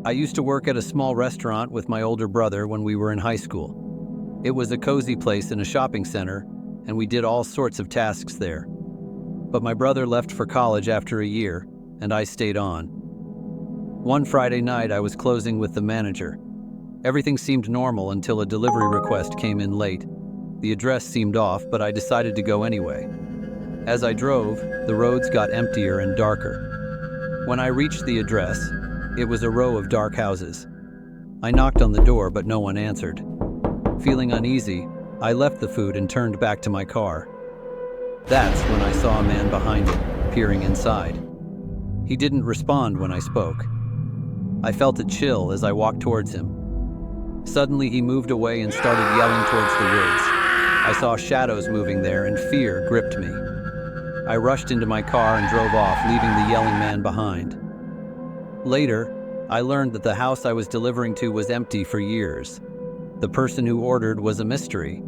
I used to work at a small restaurant with my older brother when we were in high school. It was a cozy place in a shopping center, and we did all sorts of tasks there. But my brother left for college after a year, and I stayed on. One Friday night, I was closing with the manager. Everything seemed normal until a delivery request came in late. The address seemed off, but I decided to go anyway. As I drove, the roads got emptier and darker. When I reached the address, it was a row of dark houses. I knocked on the door, but no one answered. Feeling uneasy, I left the food and turned back to my car. That's when I saw a man behind it, peering inside. He didn't respond when I spoke. I felt a chill as I walked towards him. Suddenly, he moved away and started yelling towards the woods. I saw shadows moving there, and fear gripped me. I rushed into my car and drove off, leaving the yelling man behind. Later, I learned that the house I was delivering to was empty for years. The person who ordered was a mystery.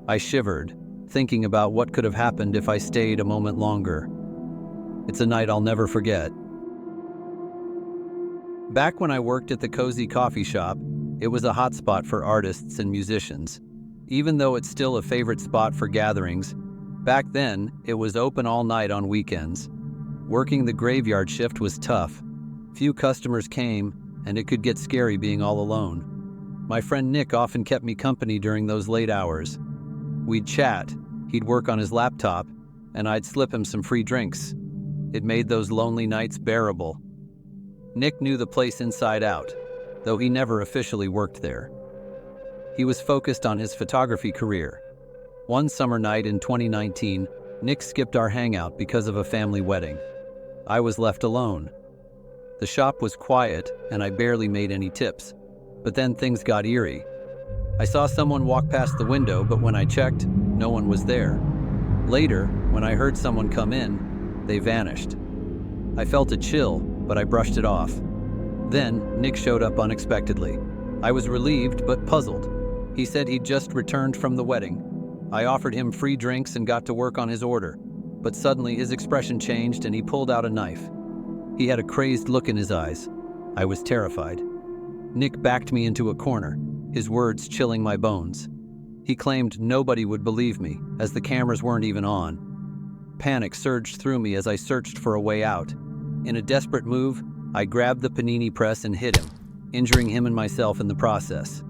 I shivered, thinking about what could have happened if I stayed a moment longer. It's a night I'll never forget. Back when I worked at the cozy coffee shop, it was a hotspot for artists and musicians. Even though it's still a favorite spot for gatherings, back then it was open all night on weekends. Working the graveyard shift was tough. Few customers came, and it could get scary being all alone. My friend Nick often kept me company during those late hours. We'd chat, he'd work on his laptop, and I'd slip him some free drinks. It made those lonely nights bearable. Nick knew the place inside out, though he never officially worked there. He was focused on his photography career. One summer night in 2019, Nick skipped our hangout because of a family wedding. I was left alone. The shop was quiet, and I barely made any tips. But then things got eerie. I saw someone walk past the window, but when I checked, no one was there. Later, when I heard someone come in, they vanished. I felt a chill, but I brushed it off. Then, Nick showed up unexpectedly. I was relieved, but puzzled. He said he'd just returned from the wedding. I offered him free drinks and got to work on his order. But suddenly his expression changed and he pulled out a knife. He had a crazed look in his eyes. I was terrified. Nick backed me into a corner, his words chilling my bones. He claimed nobody would believe me, as the cameras weren't even on. Panic surged through me as I searched for a way out. In a desperate move, I grabbed the panini press and hit him, injuring him and myself in the process.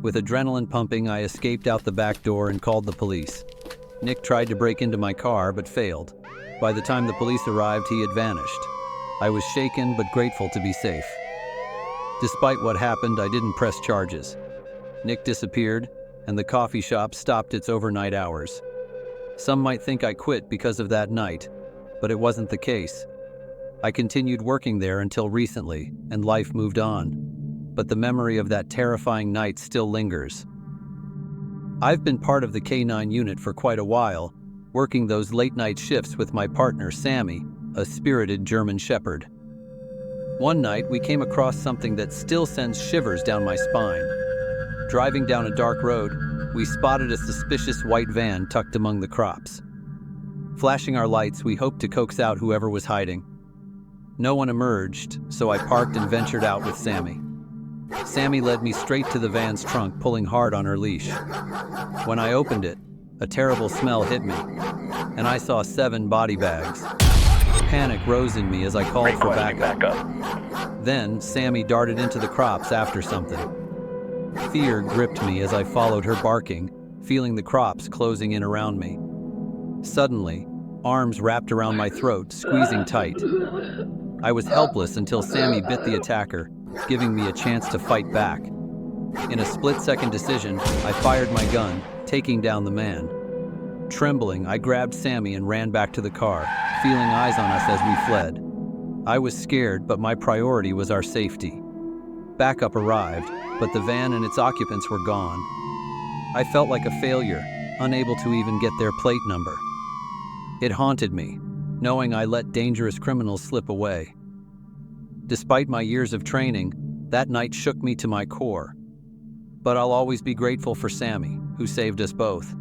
With adrenaline pumping, I escaped out the back door and called the police. Nick tried to break into my car, but failed. By the time the police arrived, he had vanished. I was shaken but grateful to be safe. Despite what happened, I didn't press charges. Nick disappeared, and the coffee shop stopped its overnight hours. Some might think I quit because of that night, but it wasn't the case. I continued working there until recently, and life moved on. But the memory of that terrifying night still lingers. I've been part of the K9 unit for quite a while, working those late-night shifts with my partner Sammy, a spirited German Shepherd. One night, we came across something that still sends shivers down my spine. Driving down a dark road, we spotted a suspicious white van tucked among the crops. Flashing our lights, we hoped to coax out whoever was hiding. No one emerged, so I parked and ventured out with Sammy. Sammy led me straight to the van's trunk, pulling hard on her leash. When I opened it, a terrible smell hit me, and I saw 7 body bags. Panic rose in me as I called for backup. Then, Sammy darted into the crops after something. Fear gripped me as I followed her barking, feeling the crops closing in around me. Suddenly, arms wrapped around my throat, squeezing tight. I was helpless until Sammy bit the attacker, giving me a chance to fight back. In a split-second decision, I fired my gun, taking down the man. Trembling, I grabbed Sammy and ran back to the car, feeling eyes on us as we fled. I was scared, but my priority was our safety. Backup arrived, but the van and its occupants were gone. I felt like a failure, unable to even get their plate number. It haunted me, knowing I let dangerous criminals slip away. Despite my years of training, that night shook me to my core. But I'll always be grateful for Sammy, who saved us both.